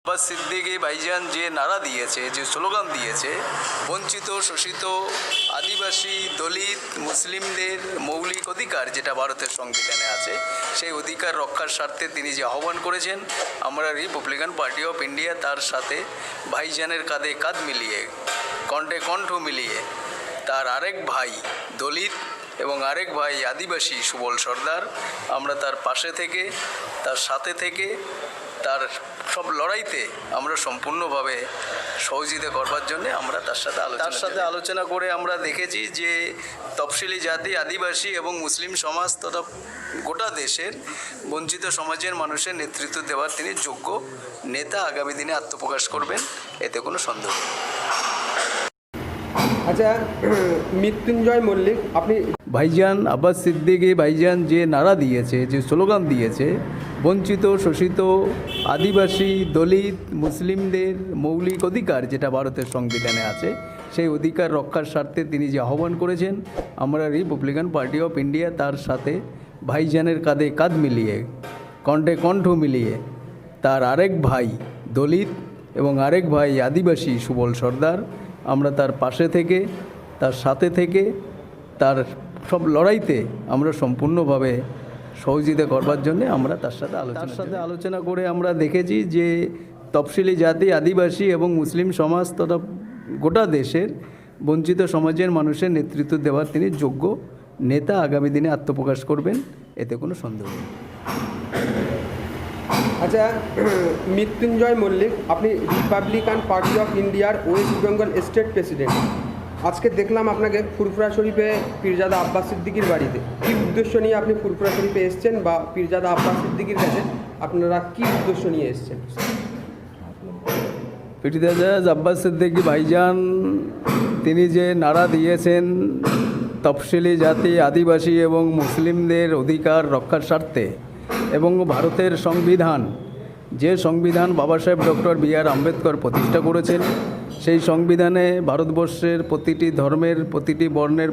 আব্বাস সিদ্দিকী ভাইজান যে নারা দিয়েছে, যে স্লোগান দিয়েছে, বঞ্চিত শোষিত আদিবাসী দলিত মুসলিমদের মৌলিক অধিকার যেটা ভারতের সংবিধানে আছে, সেই অধিকার রক্ষার স্বার্থে তিনি যে আহ্বান করেছেন, আমরা রিপাবলিকান পার্টি অফ ইন্ডিয়া তার সাথে ভাইজানের কাঁধে কাঁধ মিলিয়ে, কণ্ঠে কণ্ঠ মিলিয়ে তার আরেক ভাই দলিত এবং আরেক ভাই আদিবাসী সুবল সর্দার, আমরা তার পাশে থেকে, তার সাথে থেকে, তার সব লড়াইতে আমরা সম্পূর্ণভাবে সহযোগিতা করবার জন্যে আমরা তার সাথে আলোচনা করে আমরা দেখেছি যে তফসিলি জাতি, আদিবাসী এবং মুসলিম সমাজ তথা গোটা দেশের বঞ্চিত সমাজের মানুষের নেতৃত্ব দেওয়ার তিনি যোগ্য নেতা আগামী দিনে আত্মপ্রকাশ করবেন, এতে কোনো সন্দেহ নেই। আচ্ছা, মৃত্যুঞ্জয় মল্লিক, আপনি ভাইজান আব্বাস সিদ্দিকী ভাইজান যে নারা দিয়েছে, যে স্লোগান দিয়েছে, বঞ্চিত শোষিত আদিবাসী দলিত মুসলিমদের মৌলিক অধিকার যেটা ভারতের সংবিধানে আছে, সেই অধিকার রক্ষার স্বার্থে তিনি যে আহ্বান করেছেন, আমরা রিপাবলিকান পার্টি অফ ইন্ডিয়া তার সাথে ভাইজানের কাঁধে কাঁধ মিলিয়ে, কণ্ঠে কণ্ঠ মিলিয়ে তার আরেক ভাই দলিত এবং আরেক ভাই আদিবাসী সুবল সর্দার, আমরা তার পাশে থেকে, তার সাথে থেকে, তার সব লড়াইতে আমরা সম্পূর্ণভাবে সহযোগিতা করবার জন্য আমরা তার সাথে আলোচনা করে আমরা দেখেছি যে তফসিলি জাতি, আদিবাসী এবং মুসলিম সমাজ তথা গোটা দেশের বঞ্চিত সমাজের মানুষের নেতৃত্ব দেওয়ার তিনি যোগ্য নেতা আগামী দিনে আত্মপ্রকাশ করবেন, এতে কোনো সন্দেহ নেই। আচ্ছা, মৃত্যুঞ্জয় মল্লিক, আপনি রিপাবলিকান পার্টি অফ ইন্ডিয়ার ওয়েস্ট বেঙ্গল স্টেট প্রেসিডেন্ট। আজকে দেখলাম আপনাকে ফুরফুরা শরীফে পীরজাদা আব্বাস সিদ্দিকীর বাড়িতে। কী উদ্দেশ্য নিয়ে আপনি ফুরফুরা শরীফে এসেছেন, বা পীরজাদা আব্বাস সিদ্দিকীর কাছে আপনারা কী উদ্দেশ্য নিয়ে এসেছেন? পীরজাদা আব্বাস সিদ্দিকী ভাইজান তিনি যে নারা দিয়েছেন তফসিলি জাতি, আদিবাসী এবং মুসলিমদের অধিকার রক্ষার স্বার্থে, এবং ভারতের সংবিধান, যে সংবিধান বাবা সাহেব ডক্টর বি.আর. আম্বেদকর প্রতিষ্ঠা করেছেন, সেই সংবিধানে ভারতবর্ষের প্রতিটি ধর্মের,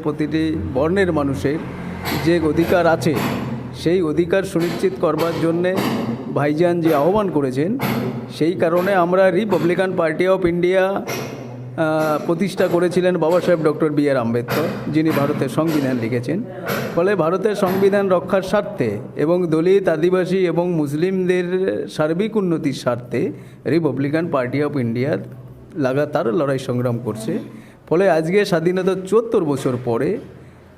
প্রতিটি বর্ণের মানুষের যে অধিকার আছে, সেই অধিকার সুনিশ্চিত করবার জন্যে ভাইজান যে আহ্বান করেছেন, সেই কারণে আমরা রিপাবলিকান পার্টি অফ ইন্ডিয়া প্রতিষ্ঠা করেছিলেন বাবা সাহেব ডক্টর বি.আর. আম্বেদকর, যিনি ভারতের সংবিধান লিখেছেন। ফলে ভারতের সংবিধান রক্ষার স্বার্থে এবং দলিত, আদিবাসী এবং মুসলিমদের সার্বিক উন্নতির স্বার্থে রিপাবলিকান পার্টি অফ ইন্ডিয়া লাগাতার লড়াই সংগ্রাম করছে। ফলে আজকে স্বাধীনতার ৭৪ বছর পরে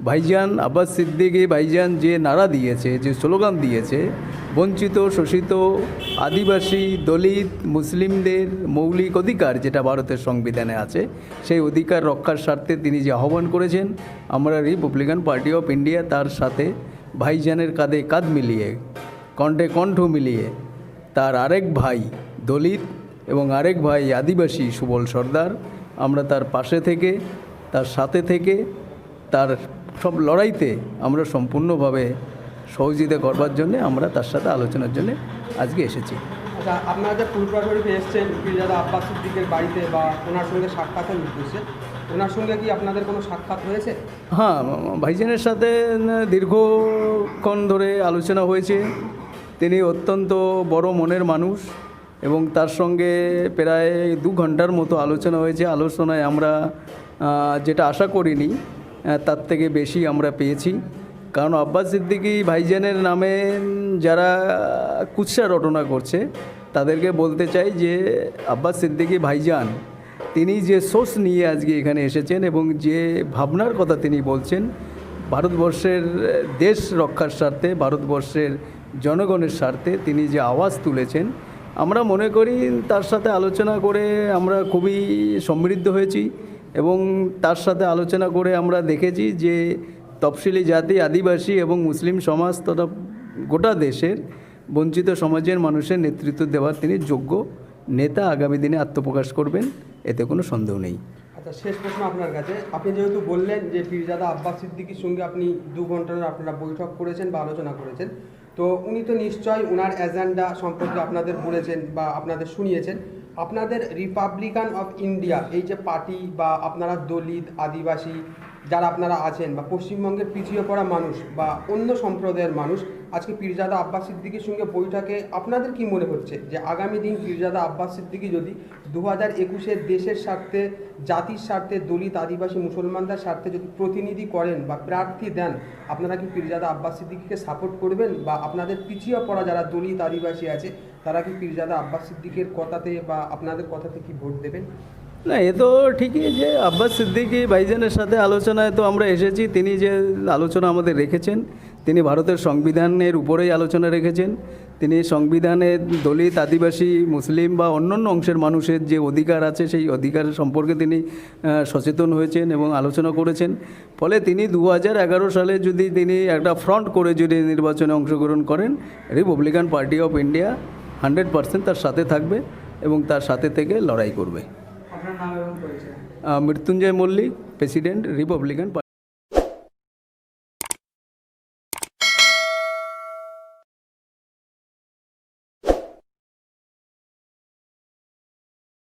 ভাইজান আব্বাস সিদ্দিকী ভাইজান যে নারা দিয়েছে, যে স্লোগান দিয়েছে, বঞ্চিত শোষিত আদিবাসী দলিত মুসলিমদের মৌলিক অধিকার যেটা ভারতের সংবিধানে আছে, সেই অধিকার রক্ষার স্বার্থে তিনি যে আহ্বান করেছেন, আমরা রিপাবলিকান পার্টি অফ ইন্ডিয়া তার সাথে ভাইজানের কাঁধে কাঁধ মিলিয়ে, কণ্ঠে কণ্ঠ মিলিয়ে তার আরেক ভাই দলিত এবং আরেক ভাই আদিবাসী সুবল সর্দার, আমরা তার পাশে থেকে, তার সাথে থেকে, তার সব লড়াইতে আমরা সম্পূর্ণভাবে সহযোগিতা করবার জন্যে আমরা তার সাথে আলোচনার জন্য আজকে এসেছি। আচ্ছা, আপনারা যে ফুরফুরা শরীফে এসেছেন পীরজাদা আব্বাস সিদ্দিকের বাড়িতে বা ওনার সঙ্গে সাক্ষাতের উদ্দেশ্যে, ওনার সঙ্গে কি আপনাদের কোনো সাক্ষাৎ হয়েছে? হ্যাঁ, ভাইজানের সাথে দীর্ঘক্ষণ ধরে আলোচনা হয়েছে। তিনি অত্যন্ত বড় মনের মানুষ এবং তার সঙ্গে প্রায় 2 ঘন্টার মতো আলোচনা হয়েছে। আলোচনায় আমরা যেটা আশা করিনি তার থেকে বেশি আমরা পেয়েছি। কারণ আব্বাস সিদ্দিকী ভাইজানের নামে যারা কুৎসা রটনা করছে, তাদেরকে বলতে চাই যে আব্বাস সিদ্দিকী ভাইজান তিনি যে সোর্স নিয়ে আজকে এখানে এসেছেন এবং যে ভাবনার কথা তিনি বলছেন, ভারতবর্ষের দেশ রক্ষার স্বার্থে, ভারতবর্ষের জনগণের স্বার্থে তিনি যে আওয়াজ তুলেছেন, আমরা মনে করি তার সাথে আলোচনা করে আমরা খুবই সমৃদ্ধ হয়েছি। এবং তার সাথে আলোচনা করে আমরা দেখেছি যে তফসিলি জাতি, আদিবাসী এবং মুসলিম সমাজ তথা গোটা দেশের বঞ্চিত সমাজের মানুষের নেতৃত্ব দেওয়ার তিনি যোগ্য নেতা আগামী দিনে আত্মপ্রকাশ করবেন, এতে কোনো সন্দেহ নেই। আচ্ছা, শেষ প্রশ্ন আপনার কাছে। আপনি যেহেতু বললেন যে পীরজাদা আব্বাস সিদ্দিকীর সঙ্গে আপনি 2 ঘন্টার আপনারা বৈঠক করেছেন বা আলোচনা করেছেন, তো উনি তো নিশ্চয়ই ওনার এজেন্ডা সম্পর্কে আপনাদের বলেছেন বা আপনাদের শুনিয়েছেন। আপনাদের রিপাবলিকান অফ ইন্ডিয়া এই যে পার্টি বা আপনারা দলিত, আদিবাসী যারা আপনারা আছেন বা পশ্চিমবঙ্গের পিছিয়ে পড়া মানুষ বা অন্য সম্প্রদায়ের মানুষ আজকে পীরজাদা আব্বাস সিদ্দিকীর সঙ্গে বৈঠকে আপনাদের কি মনে হচ্ছে যে আগামী দিন পীরজাদা আব্বাস সিদ্দিকী যদি 2021-এর দেশের স্বার্থে, জাতির স্বার্থে, দলিত আদিবাসী মুসলমানদের স্বার্থে যদি প্রতিনিধি করেন বা প্রার্থী দেন, আপনারা কি পীরজাদা আব্বাস সিদ্দিকীকে সাপোর্ট করবেন? বা আপনাদের পিছিয়ে পড়া যারা দলিত আদিবাসী আছে তারা কি পীরজাদা আব্বাস সিদ্দিকের কথাতে বা আপনাদের কথাতে কি ভোট দেবেন? না, এ তো ঠিকই যে আব্বাস সিদ্দিকী ভাইজানের সাথে আলোচনায় তো আমরা এসেছি। তিনি যে আলোচনা আমাদের রেখেছেন, তিনি ভারতের সংবিধানের উপরেই আলোচনা রেখেছেন। তিনি সংবিধানে দলিত আদিবাসী মুসলিম বা অন্যান্য অংশের মানুষের যে অধিকার আছে সেই অধিকার সম্পর্কে তিনি সচেতন হয়েছেন এবং আলোচনা করেছেন। ফলে তিনি 2011 সালে যদি তিনি একটা ফ্রন্ট করে যদি নির্বাচনে অংশগ্রহণ করেন, রিপাবলিকান পার্টি অফ ইন্ডিয়া 100% তার সাথে থাকবে এবং তার সাথে থেকে লড়াই করবে। আপনার নাম এবং পরিচয়? Mrityunjay Mallick, president, republican party.